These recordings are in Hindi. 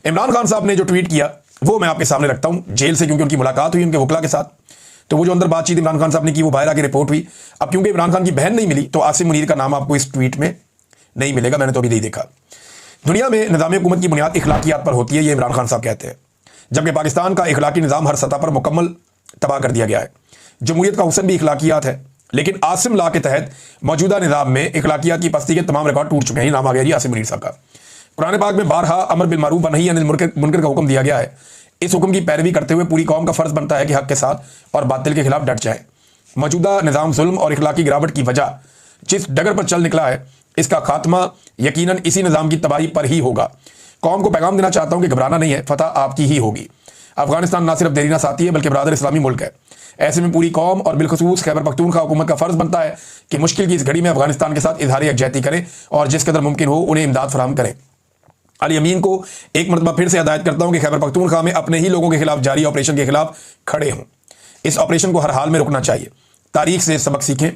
इमरान खान साहब ने जो ट्वीट किया वो मैं आपके सामने रखता हूं जेल से, क्योंकि उनकी मुलाकात हुई उनके वकला के साथ। तो वो जो अंदर बातचीत इमरान खान साहब ने की वो बाहर आके रिपोर्ट हुई। अब क्योंकि इमरान खान की बहन नहीं मिली तो आसिम मुनीर का नाम आपको इस ट्वीट में नहीं मिलेगा, मैंने तो अभी नहीं देखा। दुनिया में निज़ाम हुकूमत की बुनियाद इखलाकियात पर होती है, ये इमरान खान साहब कहते हैं, जबकि पाकिस्तान का इखलाकी निज़ाम हर सतह पर मुकम्मल तबाह कर दिया गया है। जमहूरियत का हुस्न भी इखलाकियात है, लेकिन आसिम ला के तहत मौजूदा निज़ाम में इखलाकियात की पस्ती के तमाम रिकॉर्ड टूट चुके हैं। नाम आ गया जी आसिम मुनीर साहब का। कुरान पाक में बारहा अमर बिल मारूफ व नही अनिल मुनकर का हुक्म दिया गया है। इस हुक्म की पैरवी करते हुए पूरी कौम का फर्ज बनता है कि हक के साथ और बातिल के खिलाफ डट जाए। मौजूदा निज़ाम जुल्म और इखलाकी गिरावट की वजह जिस डगर पर चल निकला है, इसका खात्मा यकीनन इसी निज़ाम की तबाही पर ही होगा। कौम को पैगाम देना चाहता हूं कि घबराना नहीं है, फतह आपकी ही होगी। अफगानिस्तान ना सिर्फ देरीना साथी है बल्कि बरादर इस्लामी मुल्क है। ऐसे में पूरी कौम और बिलखसूस खैबर पख्तूनख्वा हुकूमत का फर्ज बनता है कि मुश्किल की इस घड़ी में अफगानिस्तान के साथ इजहार यकजहती करें और जिस कदर मुमकिन हो उन्हें इमदाद फराहम करें। अली अमीन को एक मरतबा फिर से हिदायत करता हूं कि खैबर पख्तूनख्वा में अपने ही लोगों के खिलाफ जारी ऑपरेशन के खिलाफ खड़े हों। इस ऑपरेशन को हर हाल में रुकना चाहिए। तारीख से सबक सीखें।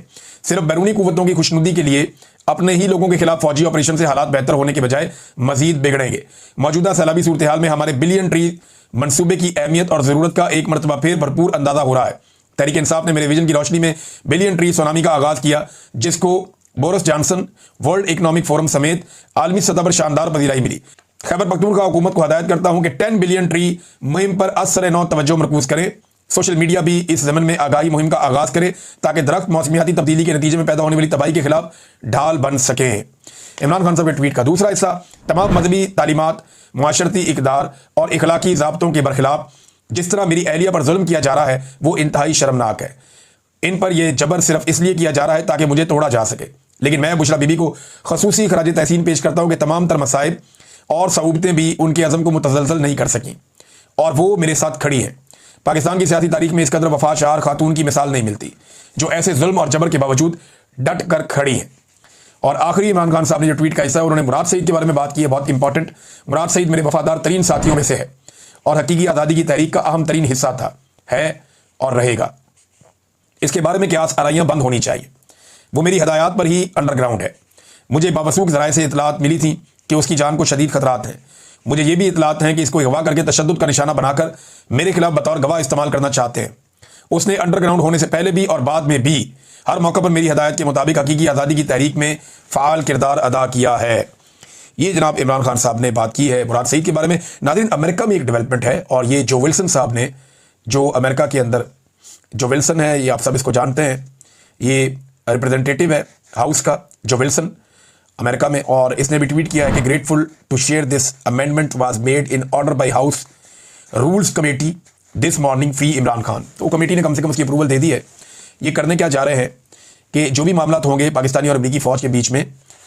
सिर्फ बैरूनी कुव्वतों की खुशनुदी के लिए अपने ही लोगों के खिलाफ फौजी ऑपरेशन से हालात बेहतर होने के बजाय मजीद बिगड़ेंगे। मौजूदा सैलाबी सूरत हाल में हमारे बिलियन ट्री मनसूबे की अहमियत और ज़रूरत का एक मरतबा फिर भरपूर अंदाजा हो रहा है। तहरीक इंसाफ ने मेरे विजन की रोशनी में बिलियन ट्री सुनामी का आगाज किया, जिसको Boris Johnson, world economic forum समेत आलमी सतह पर शानदार पजीराई मिली। खैबर पख्तूनख्वा हुकूमत को हदायत करता हूं कि 10 बिलियन ट्री मुहिम पर असर नौ तवज्जो मरकूज करे। सोशल मीडिया भी इस ज़मन में आगाही मुहिम का आगाज करे ताकि दरख्त मौसमियाती तब्दीली के नतीजे में पैदा होने वाली तबाही के खिलाफ ढाल बन सके। इमरान खान साहब के ट्वीट का दूसरा हिस्सा, तमाम मजहबी तालीमात, मुआशरती इक़दार और इखलाकी ज़ाब्तों के बरखिलाफ जिस तरह मेरी एहलिया पर जुल्म किया जा रहा है वो इंतहाई शर्मनाक है। इन पर यह जबर सिर्फ इसलिए किया जा रहा है ताकि मुझे तोड़ा जा सके। लेकिन मैं बुशरा बीबी को खसूसी खराज तहसीन पेश करता हूँ कि तमाम तर मसाइब और सऊबतें भी उनके अज़म को मुतज़लज़ल नहीं कर सकीं और वो मेरे साथ खड़ी हैं। पाकिस्तान की सियासी तारीख में इस कदर वफाशार खातून की मिसाल नहीं मिलती जो ऐसे जुल्म और जबर के बावजूद डट कर खड़ी हैं। और आखिरी इमरान खान साहब ने जो ट्वीट का हिस्सा है उन्होंने मुराद सईद के बारे में बात की है, बहुत इंपॉर्टेंट। मुराद सईद मेरे वफादार तरीन साथियों में से है और हकीकी आज़ादी की तहरीक का अहम तरीन हिस्सा था, है और रहेगा। इसके बारे में क्यास आराइयाँ बंद होनी चाहिए। वो मेरी हदायत पर ही अंडरग्राउंड है। मुझे बावसूख ज़राए से इतलात मिली थी कि उसकी जान को शदीद खतरात हैं। मुझे ये भी इतलात हैं कि इसको अगवा करके तशद्दुद का निशाना बनाकर मेरे खिलाफ बतौर गवाह इस्तेमाल करना चाहते हैं। उसने अंडरग्राउंड होने से पहले भी और बाद में भी हर मौके पर मेरी हदायत के मुताबिक हकीकी आज़ादी की तहरीक में फ़ाल किरदार अदा किया है। ये जनाब इमरान खान साहब ने बात की है मुराद सईद के बारे में। नाज़रीन, अमेरिका में एक डेवलपमेंट है और ये जो विल्सन साहब ने, जो अमेरिका के अंदर जो विल्सन है, ये आप सब इसको जानते हैं, ये रिप्रेजेंटेटिव है हाउस का, जो विल्सन अमेरिका में, और इसने भी ट्वीट किया है कि grateful to share this amendment was made in order by house rules committee this morning free Imran Khan. तो कमेटी ने कम से कम उसकी अप्रूवल दे दी है। ये करने क्या जा रहे हैं कि जो भी मामला होंगे पाकिस्तानी और अमरीकी फ़ौज के बीच में,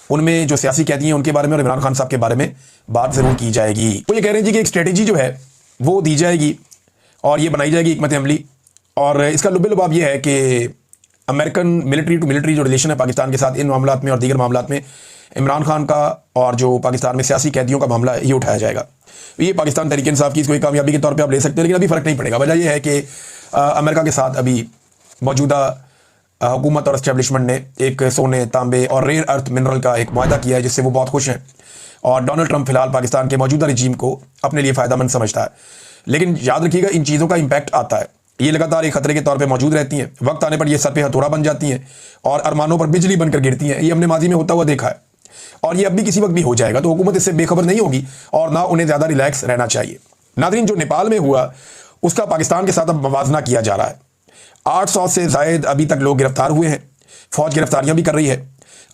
उनमें जो सियासी कैदी हैं उनके बारे में और इमरान खान साहब के बारे में बात ज़रूर की जाएगी। वो ये कह रहे हैं जी कि एक स्ट्रेटेजी जो है वो दी जाएगी और ये बनाई जाएगी हिकमत अमली। और इसका लुब-ए-लुबाब ये है कि अमेरिकन मिलिट्री टू मिलिट्री जो रिलेशन है पाकिस्तान के साथ, इन मामलात में और दीगर मामलात में इमरान खान का और जो पाकिस्तान में सियासी कैदियों का मामला है ये उठाया जाएगा। ये पाकिस्तान तहरीक इंसाफ की इसको एक कामयाबी के तौर पे आप ले सकते हैं, लेकिन अभी फ़र्क नहीं पड़ेगा। वजह यह है कि अमेरिका के साथ अभी मौजूदा हुकूमत और एस्टेब्लिशमेंट ने एक सोने, तांबे और रेयर अर्थ मिनरल का एक मुआहदा किया है जिससे वो बहुत खुश हैं। और डोनाल्ड ट्रंप फिलहाल पाकिस्तान के मौजूदा रजीम को अपने लिए फ़ायदेमंद समझता है। लेकिन याद रखिएगा, इन चीज़ों का इम्पैक्ट आता है, ये लगातार एक खतरे के तौर पे मौजूद रहती हैं। वक्त आने पर ये सर पे हथौड़ा बन जाती हैं और अरमानों पर बिजली बनकर गिरती हैं। ये हमने माजी में होता हुआ देखा है और ये अब भी किसी वक्त भी हो जाएगा। तो हुकूमत इससे बेखबर नहीं होगी और ना उन्हें ज़्यादा रिलैक्स रहना चाहिए। नाज़रीन, जो नेपाल में हुआ उसका पाकिस्तान के साथ अब मवाजना किया जा रहा है। 800 से ज़ायद अभी तक लोग गिरफ्तार हुए हैं। फ़ौज गिरफ्तारियाँ भी कर रही है।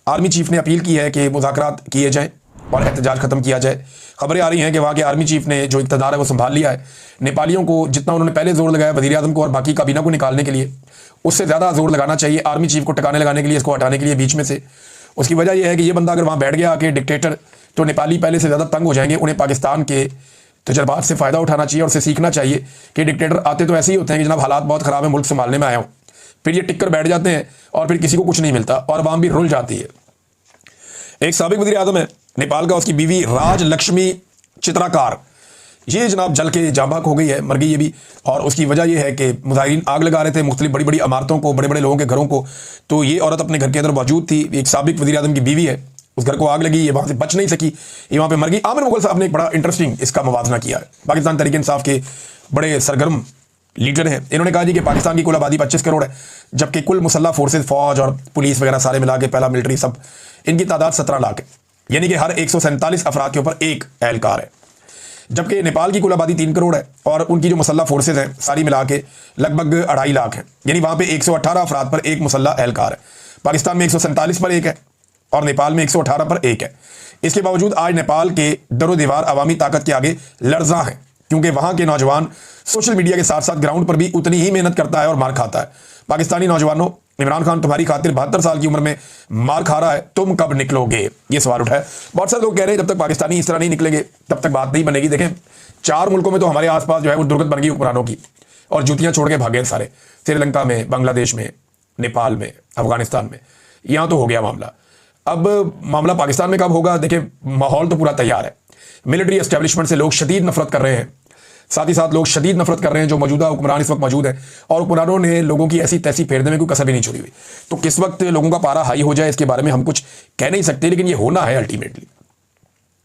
आर्मी चीफ ने अपील की है कि मुज़ाकरात किए जाएँ और एहतजाज ख़त्म किया जाए। खबरें आ रही हैं कि वहाँ के आर्मी चीफ ने जो इक़्तिदार है वो संभाल लिया है। नेपालियों को जितना उन्होंने पहले जोर लगाया वज़ीर आज़म को और बाकी काबीना को निकालने के लिए, उससे ज़्यादा जोर लगाना चाहिए आर्मी चीफ को टिकाने लगाने के लिए, इसको हटाने के लिए बीच में से। उसकी वजह यह है कि ये बंदा अगर वहाँ बैठ गया आके डिक्टेटर, तो नेपाली पहले से ज़्यादा तंग हो जाएंगे। उन्हें पाकिस्तान के तजर्बात से फ़ायदा उठाना चाहिए और उससे सीखना चाहिए कि डिक्टेटर आते तो ऐसे ही होते हैं कि जनाब हालात बहुत ख़राब है, मुल्क संभालने में आया हूँ, फिर ये टिक कर बैठ जाते हैं और फिर किसी को कुछ नहीं मिलता और आवाम भी रुल जाती है। एक साबिक वज़ीर आज़म है नेपाल का, उसकी बीवी राज लक्ष्मी चित्राकार, ये जनाब जल के जांबाक हो गई है, मर गई ये भी। और उसकी वजह यह है कि मुजाहिरीन आग लगा रहे थे मुख्तलिफ बड़ी बड़ी इमारतों को, बड़े बड़े लोगों के घरों को। तो ये औरत अपने घर के अंदर मौजूद थी। एक साबिक वज़ीर आज़म की बीवी है, उस घर को आग लगी, ये वहां से बच नहीं सकी, ये वहां पे मर गई। आमिर मुगल साहब ने एक बड़ा इंटरेस्टिंग इसका मवाजना किया है। पाकिस्तान तहरीक इंसाफ के बड़े सरगर्म लीडर हैं। इन्होंने कहा जी कि पाकिस्तान की कुल आबादी 25 करोड़ है, जबकि कुल मुसल्ह फोर्सेज, फौज और पुलिस वगैरह सारे मिला के, पहला मिलिट्री सब, इनकी तादाद 17 लाख है, यानी कि हर 147 अफराद के ऊपर एक एहलकार है। जबकि नेपाल की कुल आबादी 3 करोड़ है और उनकी जो मुसल्ह फोर्सेज हैं सारी मिला के लगभग 2.5 लाख है, यानी वहां पे 118 अफराद पर एक मुसल्ह एहलकार है। पाकिस्तान में 147 पर एक है और नेपाल में 118 पर एक है। इसके बावजूद आज नेपाल के दरो दीवार अवामी ताकत के आगे लर्जा है, क्योंकि वहां के नौजवान सोशल मीडिया के साथ साथ ग्राउंड पर भी उतनी ही मेहनत करता है और मार खाता है। पाकिस्तानी नौजवानों, इमरान खान तुम्हारी खातिर 72 साल की उम्र में मार खा रहा है, तुम कब निकलोगे, ये सवाल उठा है। बहुत सारे लोग कह रहे हैं जब तक पाकिस्तानी इस तरह नहीं निकलेंगे तब तक बात नहीं बनेगी। देखें 4 मुल्कों में तो हमारे आसपास जो है वो दुर्गत बन गई हुक्मरानों की, और जूतियां छोड़ के भागे सारे। श्रीलंका में, बांग्लादेश में, नेपाल में, अफगानिस्तान में, यहां तो हो गया मामला। अब मामला पाकिस्तान में कब होगा? देखिए माहौल तो पूरा तैयार है। मिलिट्री एस्टेब्लिशमेंट से लोग शदीद नफरत कर रहे हैं, साथ ही साथ लोग शदीद नफरत कर रहे हैं जो मौजूदा हुक्मरान इस वक्त मौजूद है, और हुक्मरानों ने लोगों की ऐसी तैसी फेरने में कोई कसर भी नहीं छोड़ी हुई। तो किस वक्त लोगों का पारा हाई हो जाए इसके बारे में हम कुछ कह नहीं सकते, लेकिन ये होना है अल्टीमेटली,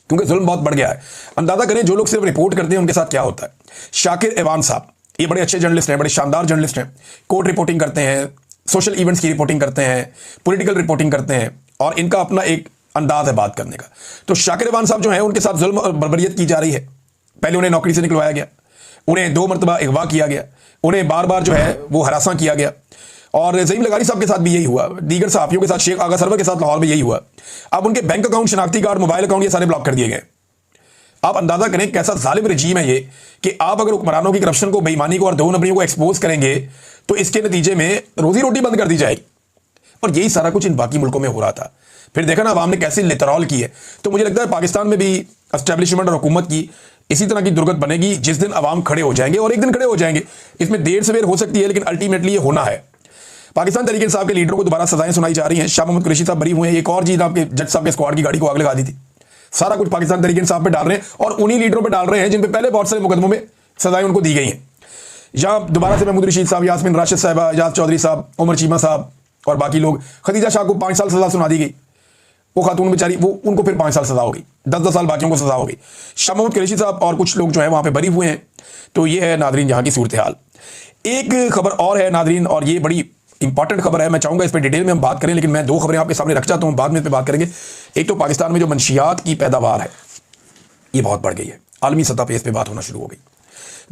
क्योंकि जुल्म बहुत बढ़ गया है। अंदाजा करें जो लोग सिर्फ रिपोर्ट करते हैं उनके साथ क्या होता है। शाकिर एवान साहब ये बड़े अच्छे जर्नलिस्ट हैं, बड़े शानदार जर्नलिस्ट हैं, कोर्ट रिपोर्टिंग करते हैं, सोशल इवेंट्स की रिपोर्टिंग करते हैं, पॉलिटिकल रिपोर्टिंग करते हैं, और इनका अपना एक अंदाज है बात करने का। तो शाकिर एवान साहब जो है उनके साथ जुल्म और बर्बरियत की जा रही है। पहले उन्हें नौकरी से निकलवाया गया, उन्हें 2 मरतबा अगवा किया गया, उन्हें बार बार जो है वो हरासा किया गया, और ज़हीम लगारी साहब के साथ भी यही हुआ, दीगर सहाफ़ियों के साथ, शेख आगा सरवर के साथ लाहौर में यही हुआ। अब उनके बैंक अकाउंट, शनाख्ती कार्ड, मोबाइल अकाउंट ये सारे ब्लॉक कर दिए गए। आप अंदाजा करें कैसा जालिम रजीम है ये, कि आप अगर हुक्मरानों की करप्शन को, बेईमानी को और 2 नंबरियों को एक्सपोज करेंगे तो इसके नतीजे में रोजी रोटी बंद कर दी जाएगी। और यही सारा कुछ इन बाकी मुल्कों में हो रहा था। फिर देखा ना अवाम ने कैसे लितरॉल की है। तो मुझे लगता है पाकिस्तान में भी एस्टेब्लिशमेंट और हुकूमत की इसी तरह की दुर्गत बनेगी जिस दिन अवाम खड़े हो जाएंगे, और एक दिन खड़े हो जाएंगे। इसमें देर सवेर हो सकती है, लेकिन अल्टीमेटली ये होना है। पाकिस्तान तहरीक इंसाफ के लीडरों को दोबारा सजाएं सुनाई जा रही हैं। शाह मोहम्मद कुरैशी साहब बरी हुए हैं। एक और चीज, आपके जज साहब के स्क्वाड की गाड़ी को आग लगा दी थी। सारा कुछ पाकिस्तान तहरीक इंसाफ पे डाल रहे हैं, और उन्हीं लीडरों पे डाल रहे हैं जिन पे पहले बहुत सारे मुकदमों में सजाएं उनको दी गई हैं। यहाँ दोबारा से महमूद रशीद साहब, यास्मीन राशिद साहबा, एजाज चौधरी साहब, उमर चीमा साहब और बाकी लोग, खदीजा शाह को 5 साल सजा सुना दी गई। वो खातून बेचारी, वो उनको फिर 5 साल सजा हो गई, 10-10 साल बाकियों को सजा हो गई। शाह मोहम्मद कुरैशी साहब और कुछ लोग जो है वहां पे बरी हुए हैं। तो ये है नादरीन यहाँ की सूरत हाल। एक खबर और है नादरीन, और ये बड़ी इंपॉर्टेंट खबर है। मैं चाहूंगा इस पर डिटेल में हम बात करें, लेकिन मैं 2 खबरें आपके सामने रख चाहता हूँ, बाद में इस पर बात करेंगे। एक तो पाकिस्तान में जो मंशियात की पैदावार है ये बहुत बढ़ गई है, आलमी सतह पर इस पर बात होना शुरू हो गई।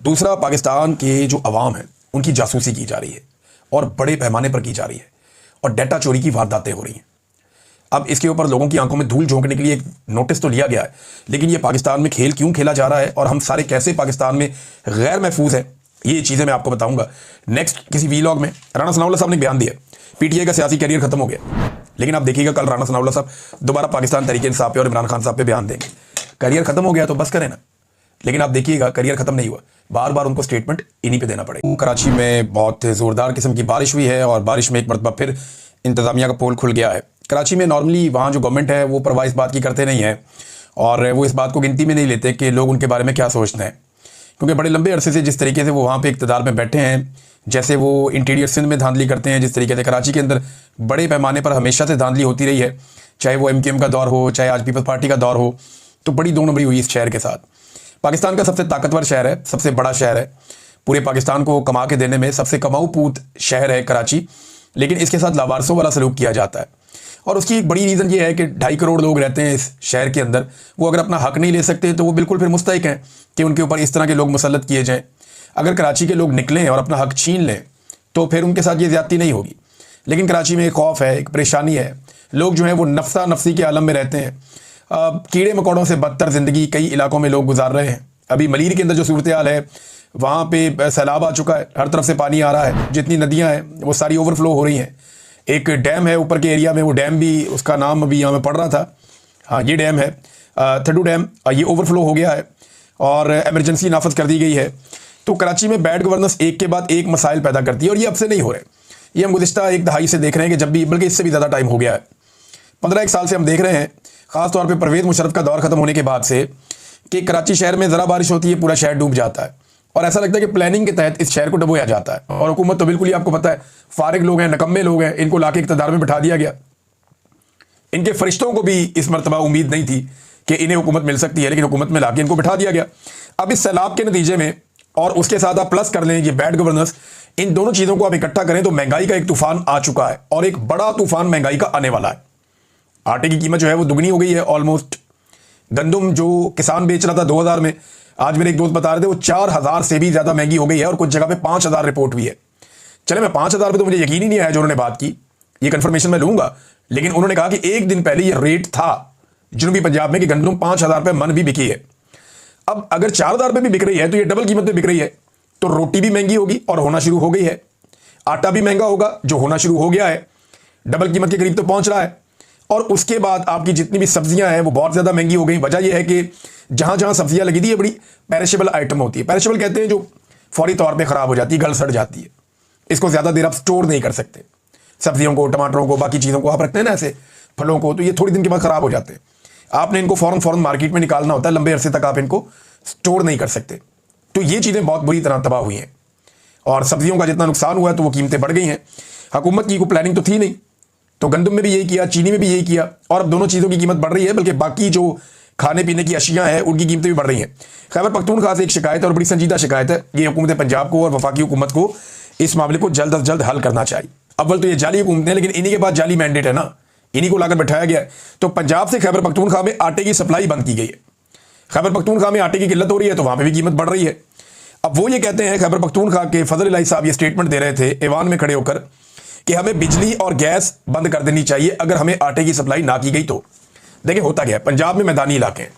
दूसरा, पाकिस्तान के जो अवाम है उनकी जासूसी की जा रही है, और बड़े पैमाने पर की जा रही है, और डाटा चोरी की वारदातें हो रही हैं। अब इसके ऊपर लोगों की आंखों में धूल झोंकने के लिए एक नोटिस तो लिया गया है, लेकिन ये पाकिस्तान में खेल क्यों खेला जा रहा है और हम सारे कैसे पाकिस्तान में गैर महफूज हैं, ये चीज़ें मैं आपको बताऊंगा नेक्स्ट किसी वीलॉग में। राना सनाउल्लाह साहब ने बयान दिया, पीटीआई का सियासी करियर खत्म हो गया, लेकिन आप देखिएगा कल राना सनाउल्लाह साहब दोबारा पाकिस्तान तहरीक इंसाफ पे और इमरान खान साहब पे बयान देंगे। करियर खत्म हो गया तो बस करें ना, लेकिन आप देखिएगा करियर खत्म नहीं हुआ, बार बार उनको स्टेटमेंट इन्हीं पे देना पड़ेगा। कराची में बहुत ज़ोरदार किस्म की बारिश हुई है, और बारिश में एक मरतबा फिर इंतज़ामिया का पोल खुल गया है। कराची में नॉर्मली वहाँ जो गवर्नमेंट है वो परवाह इस बात की करते नहीं है, और वो इस बात को गिनती में नहीं लेते कि लोग उनके बारे में क्या सोचते हैं, क्योंकि बड़े लंबे अरसे से जिस तरीके से वो वहाँ पे इक़्तिदार में बैठे हैं, जैसे वो इंटीरियर सिंध में धांधली करते हैं, जिस तरीके से कराची के अंदर बड़े पैमाने पर हमेशा से धांधली होती रही है, चाहे वो MKM का दौर हो, चाहे आज पीपल्स पार्टी का दौर हो, तो बड़ी 2 नंबरी हुई इस शहर के साथ। पाकिस्तान का सबसे ताकतवर शहर है, सबसे बड़ा शहर है, पूरे पाकिस्तान को कमा के देने में सबसे कमाऊ पूत शहर है कराची, लेकिन इसके साथ लावारसों वाला सलूक किया जाता है। और उसकी एक बड़ी रीज़न ये है कि 2.5 करोड़ लोग रहते हैं इस शहर के अंदर। वो अगर अपना हक नहीं ले सकते तो वो बिल्कुल फिर मुस्तहिक हैं कि उनके ऊपर इस तरह के लोग मुसल्लत किए जाएँ। अगर कराची के लोग निकलें और अपना हक छीन लें तो फिर उनके साथ ये ज़्यादती नहीं होगी, लेकिन कराची में एक खौफ है, एक परेशानी है। लोग जो हैं वो नफ्सा नफसी के आलम में रहते हैं। कीड़े मकोड़ों से बदतर ज़िंदगी कई इलाकों में लोग गुजार रहे हैं। अभी मलीर के अंदर जो सूरत हाल है, वहाँ पे सैलाब आ चुका है, हर तरफ से पानी आ रहा है, जितनी नदियाँ हैं वो सारी ओवरफ्लो हो रही हैं। एक डैम है ऊपर के एरिया में, वो डैम भी, उसका नाम अभी यहाँ में पढ़ रहा था, हाँ ये डैम है थड्डू डैम, ये ओवरफ्लो हो गया है और एमरजेंसी नाफज कर दी गई है। तो कराची में बैड गवर्नेंस एक के बाद एक मसाइल पैदा करती है, और ये अब से नहीं हो रहे, ये हम गुज़िश्ता 1 दहाई से देख रहे हैं कि जब भी, बल्कि इससे भी ज़्यादा टाइम हो गया है, 15-1 साल से हम देख रहे हैं, ख़ासतौर पर परवेज़ मुशर्रफ का दौर ख़त्म होने के बाद से, कि कराची शहर में ज़रा बारिश होती है पूरा शहर डूब जाता है, और ऐसा लगता है कि प्लानिंग के तहत इस शहर को डुबोया जाता है। और हुकूमत तो बिल्कुल ही आपको पता है फारिग लोग हैं, नकम्मे लोग हैं, इनको लाके इक़्तिदार में बिठा दिया गया। इनके फरिश्तों को भी इस मरतबा उम्मीद नहीं थी कि इन्हें हुकूमत मिल सकती है, लेकिन हुकूमत में लाके इनको बिठा दिया गया। अब इस सैलाब के नतीजे में और उसके साथ आप प्लस कर लें ये बैड गवर्नेंस, इन दोनों चीज़ों को आप इकट्ठा करें तो महंगाई का एक तूफान आ चुका है और एक बड़ा तूफान महंगाई का आने वाला है। आटे की कीमत जो है वो दुगनी हो गई है ऑलमोस्ट। गंदम जो किसान बेच रहा था 2000 में, आज मेरे एक दोस्त बता रहे थे वो 4000 से भी ज़्यादा महंगी हो गई है और कुछ जगह पे 5000 रिपोर्ट हुई है। चले मैं 5000 पे तो मुझे यकीन ही नहीं आया जो उन्होंने बात की, ये कंफर्मेशन मैं लूंगा, लेकिन उन्होंने कहा कि एक दिन पहले ये रेट था जनूबी पंजाब में कि गंदम 5000 रुपये मन भी बिकी है। अब अगर 4000 रुपये भी बिक रही है तो ये डबल कीमत पे बिक रही है, तो रोटी भी महंगी होगी और होना शुरू हो गई है, आटा भी महंगा होगा जो होना शुरू हो गया है, डबल कीमत के करीब तो पहुंच रहा है। और उसके बाद आपकी जितनी भी सब्जियां हैं वो बहुत ज़्यादा महंगी हो गई। वजह यह है कि जहां जहां सब्जियां लगी थी ये बड़ी पेरिशेबल आइटम होती है। पेरिशेबल कहते हैं जो फौरी तौर पे ख़राब हो जाती है, गल सड़ जाती है, इसको ज़्यादा देर आप स्टोर नहीं कर सकते। सब्जियों को, टमाटरों को, बाकी चीज़ों को आप रखते हैं ना ऐसे, फलों को, तो ये थोड़ी दिन के बाद ख़राब हो जाते हैं। आपने इनको फ़ौरन मार्केट में निकालना होता है, लंबे अरसे तक आप इनको स्टोर नहीं कर सकते। तो ये चीज़ें बहुत बुरी तरह तबाह हुई हैं और सब्जियों का जितना नुकसान हुआ है तो वो कीमतें बढ़ गई हैं। हुकूमत की कोई प्लानिंग तो थी नहीं, तो गंदम में भी यही किया, चीनी में भी यही किया और अब दोनों चीज़ों की कीमत बढ़ रही है, बल्कि बाकी जो खाने पीने की अशियाँ हैं उनकी कीमतें भी बढ़ रही हैं। खैबर पख्तूनख्वा से एक शिकायत है और बड़ी संजीदा शिकायत है, ये हुकूमत पंजाब को और वफाकी हुकूमत को इस मामले को जल्द अज जल्द हल करना चाहिए। अव्वल तो ये जाली हुकूमत है, लेकिन इन्हीं के पास जाली मैंडेट है ना, इन्हीं को लाकर बैठाया गया है। तो पंजाब से खैबर पख्तूनख्वा में आटे की सप्लाई बंद की गई है। खैबर पख्तूनख्वा में आटे की किल्लत हो रही है तो वहाँ पर भी कीमत बढ़ रही है। अब वो ये कहते हैं, खैबर पख्तूनख्वा के फजल इलाही साहब ये स्टेटमेंट दे रहे थे ऐवान में खड़े होकर कि हमें बिजली और गैस बंद कर देनी चाहिए अगर हमें आटे की सप्लाई ना की गई तो। देखिए होता क्या है, पंजाब में मैदानी इलाके हैं,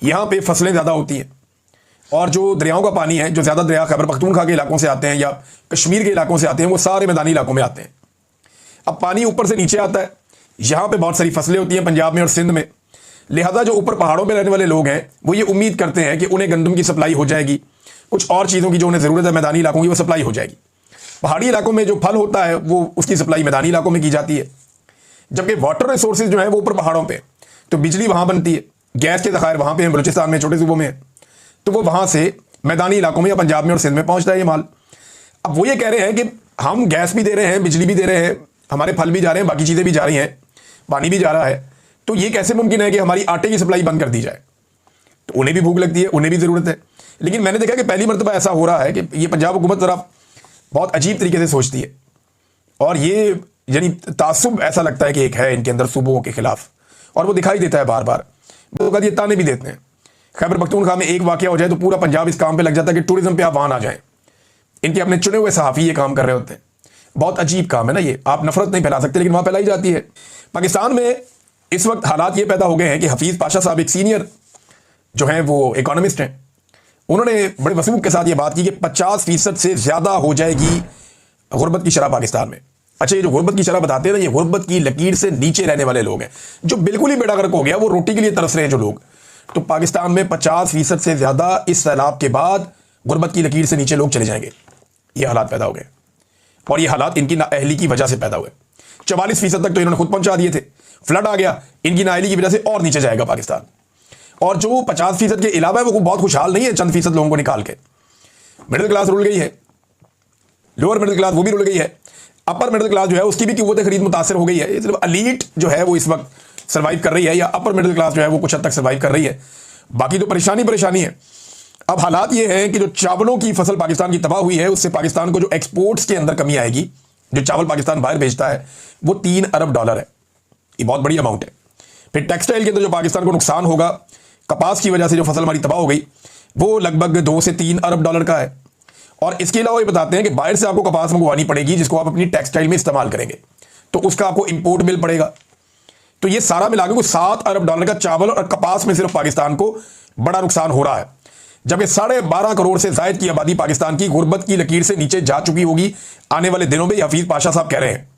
यहाँ पे फसलें ज़्यादा होती हैं और जो दरियाओं का पानी है, जो ज़्यादा दरिया खैबर पख्तूनख्वा के इलाकों से आते हैं या कश्मीर के इलाकों से आते हैं, वो सारे मैदानी इलाकों में आते हैं। अब पानी ऊपर से नीचे आता है, यहाँ पे बहुत सारी फसलें होती हैं पंजाब में और सिंध में, लिहाजा जो ऊपर पहाड़ों में रहने वाले लोग हैं वो ये उम्मीद करते हैं कि उन्हें गंदम की सप्लाई हो जाएगी, कुछ और चीज़ों की जो उन्हें ज़रूरत है मैदानी इलाकों की वो सप्लाई हो जाएगी। पहाड़ी इलाकों में जो फल होता है वो उसकी सप्लाई मैदानी इलाकों में की जाती है, जबकि वाटर रिसोर्सेज जो है वो ऊपर पहाड़ों पे, तो बिजली वहाँ बनती है, गैस के ज़खायर वहाँ पे हैं, बलूचिस्तान में, छोटे सूबों में है, तो वो वहाँ से मैदानी इलाकों में या पंजाब में और सिंध में पहुँचता है ये माल। अब वो ये कह रहे हैं कि हम गैस भी दे रहे हैं, बिजली भी दे रहे हैं, हमारे फल भी जा रहे हैं, बाकी चीज़ें भी जा रही हैं, पानी भी जा रहा है, तो ये कैसे मुमकिन है कि हमारी आटे की सप्लाई बंद कर दी जाए। तो उन्हें भी भूख लगती है, उन्हें भी ज़रूरत है। लेकिन मैंने देखा कि पहली मरतबा ऐसा हो रहा है कि ये पंजाब हुकूमत ज़रा बहुत अजीब तरीके से सोचती है और ये यानी तासुब ऐसा लगता है कि एक है इनके अंदर सूबों के खिलाफ, और वो दिखाई देता है बार बार। वो ये ताने भी देते हैं, खैबर पख्तूनख्वा में एक वाक़या हो जाए तो पूरा पंजाब इस काम पे लग जाता है कि टूरिज्म पे आप वहाँ आ जाएं। इनके अपने चुने हुए सहाफ़ी ये काम कर रहे होते हैं। बहुत अजीब काम है ना ये, आप नफरत नहीं फैला सकते लेकिन वहाँ फैलाई जाती है। पाकिस्तान में इस वक्त हालात ये पैदा हो गए हैं कि हफीज़ पाशा साहब एक सीनियर जो हैं वो इकोनॉमिस्ट हैं, उन्होंने बड़े वसूख के साथ ये बात की कि 50% से ज़्यादा हो जाएगी गुर्बत की शरह पाकिस्तान में। अच्छा, ये जो गुर्बत की शरह बताते हैं ना, ये गुर्बत की लकीर से नीचे रहने वाले लोग हैं, जो बिल्कुल ही बेड़ा गर्क हो गया, वो रोटी के लिए तरस रहे हैं जो लोग। तो पाकिस्तान में 50% से ज़्यादा इस सैलाब के बाद गुर्बत की लकीर से नीचे लोग चले जाएंगे। ये हालात पैदा हो गए और ये हालात इनकी नाअहली की वजह से पैदा हुए। 44% तक तो इन्होंने खुद पहुंचा दिए थे, फ्लड आ गया, इनकी नाअहली की वजह से और नीचे जाएगा पाकिस्तान। और जो 50% के अलावा है वो बहुत खुशहाल नहीं है, चंद फीसद लोगों को निकाल के। मिडिल क्लास रुल गई है, लोअर मिडिल क्लास वो भी रुल गई है, अपर मिडिल क्लास जो है उसकी भी क़ुव्वत खरीद मुतासर हो गई है। सिर्फ एलीट जो है वो इस वक्त सर्वाइव कर रही है, या अपर मिडिल क्लास जो है वो कुछ हद तक सर्वाइव कर रही है, बाकी तो परेशानी है। अब हालात ये हैं कि जो चावलों की फसल पाकिस्तान की तबाह हुई है उससे पाकिस्तान को जो एक्सपोर्ट्स के अंदर कमी आएगी, जो चावल पाकिस्तान बाहर भेजता है वो $3 अरब है, ये बहुत बड़ी अमाउंट है। फिर टेक्सटाइल के अंदर जो पाकिस्तान को नुकसान होगा कपास की वजह से, जो फसल हमारी तबाह हो गई, वो लगभग $2 से $3 अरब का है। और इसके अलावा ये बताते हैं कि बाहर से आपको कपास मंगवानी पड़ेगी जिसको आप अपनी टेक्सटाइल में इस्तेमाल करेंगे, तो उसका आपको इंपोर्ट बिल पड़ेगा। तो ये सारा मिला के $7 अरब का चावल और कपास में सिर्फ पाकिस्तान को बड़ा नुकसान हो रहा है, जबकि 12.5 करोड़ से जायद की आबादी पाकिस्तान की गुर्बत की लकीर से नीचे जा चुकी होगी आने वाले दिनों में, हफीज पाशा साहब कह रहे हैं।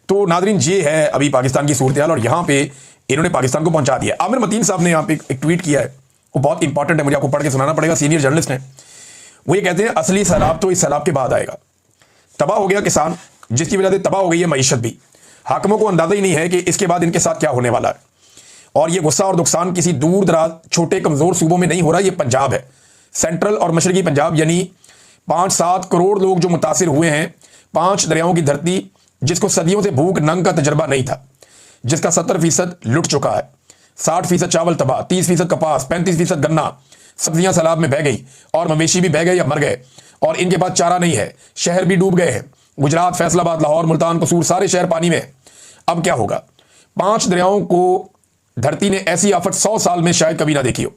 तो नादरीन, ये है अभी पाकिस्तान की सूरत हाल और यहाँ पे इन्होंने पाकिस्तान को पहुंचा दिया। आमिर मतीन साहब ने यहाँ पे एक ट्वीट किया है, वो बहुत इंपॉर्टेंट है, मुझे आपको पढ़ के सुनाना पड़ेगा, सीनियर जर्नलिस्ट हैं। वो ये कहते हैं असली सैलाब तो इस सैलाब के बाद आएगा। तबाह हो गया किसान, जिसकी वजह से तबाह हो गई है मईशत भी। हाकिमों को अंदाजा ही नहीं है कि इसके बाद इनके साथ क्या होने वाला है। और ये गुस्सा और नुकसान किसी दूर दराज छोटे कमज़ोर सूबों में नहीं हो रहा, ये पंजाब है, सेंट्रल और मशरकी पंजाब, यानी 5-7 करोड़ लोग जो मुतासिर हुए हैं, 5 दरियाओं की धरती जिसको सदियों से भूख नंग का तजर्बा नहीं था, जिसका 70% लुट चुका है। 60% चावल तबाह, 30% कपास, 35% गन्ना, सब्जियां सैलाब में बह गई और मवेशी भी बह गए या मर गए और इनके पास चारा नहीं है। शहर भी डूब गए हैं। गुजरात, फैसलाबाद, लाहौर, मुल्तान, कसूर सारे शहर पानी में। अब क्या होगा? 5 दरियाओं को धरती ने ऐसी आफत 100 साल में शायद कभी ना देखी हो।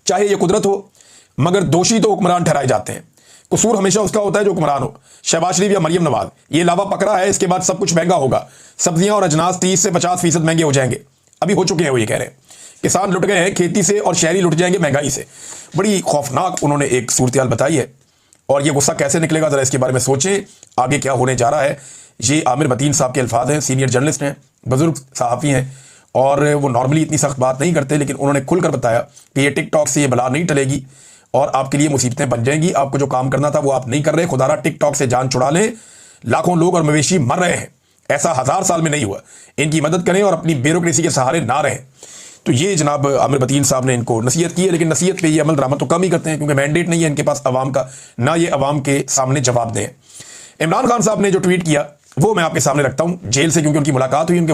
चाहे यह कुदरत हो, मगर दोषी तो हुक्मरान ठहराए जाते हैं। कसूर हमेशा उसका होता है जो हुक्मरान हो। शहबाज शरीफ या मरियम नवाज, ये लावा पकड़ा है, इसके बाद सब कुछ महंगा होगा। सब्जियां और अजनास 30 से 50% महंगे हो जाएंगे। अभी हो चुके हैं, वो ये कह रहे हैं। किसान लुट गए हैं खेती से और शहरी लुट जाएंगे महंगाई से। बड़ी खौफनाक उन्होंने एक सूरत बताई है और ये गुस्सा कैसे निकलेगा, जरा इसके बारे में सोचें। आगे क्या होने जा रहा है। ये आमिर मतीन साहब के अल्फाज हैं, सीनियर जर्नलिस्ट हैं, बुजुर्ग सहाफ़ी हैं और वो नॉर्मली इतनी सख्त बात नहीं करते, लेकिन उन्होंने खुलकर बताया कि ये टिकटॉक से ये बला नहीं टलेगी और आपके लिए मुसीबतें बन जाएंगी। आपको जो काम करना था वो आप नहीं कर रहे। खुदारा टिकटॉक से जान छुड़ा लें। लाखों लोग और मवेशी मर रहे हैं, ऐसा 1000 साल में नहीं हुआ। इनकी मदद करें और अपनी ब्यूरोक्रेसी के सहारे ना रहें। तो ये जनाब आमिर मतीन साहब ने इनको नसीहत की है, लेकिन नसीहत पे ये अमल दरामद तो कम ही करते हैं क्योंकि मैंडेट नहीं है इनके पास अवाम का, ना ये अवाम के सामने जवाब दें। इमरान खान साहब ने जो ट्वीट किया वो मैं आपके सामने रखता हूं जेल से, क्योंकि उनकी मुलाकात हुई उनके